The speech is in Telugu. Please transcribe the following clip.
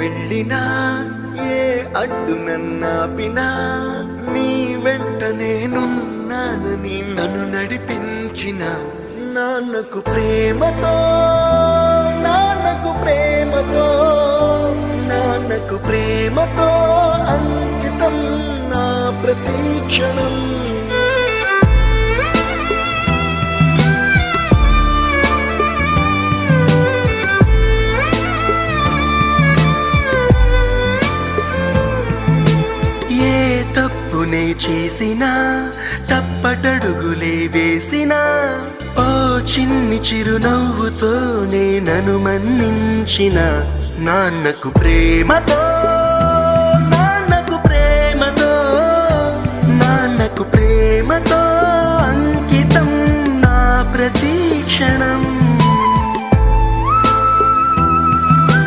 వెళ్ళినా ఏ అడ్డు నన్నాపినా నీ వెంట నేనున్నానని నన్ను నడిపించిన నాన్నకు ప్రేమతో నాన్నకు ప్రేమతో నాన్నకు ప్రేమతో అంకితం నా ప్రతి క్షణం. తప్పునే చేసినా తప్పటడుగులే వేసినా ఓ చిన్ని చిరునవ్వుతోనే నన్ను మన్నించిన నాన్నకు ప్రేమతో నాన్నకు ప్రేమతో నాన్నకు ప్రేమతో అంకితం నా ప్రతి క్షణం.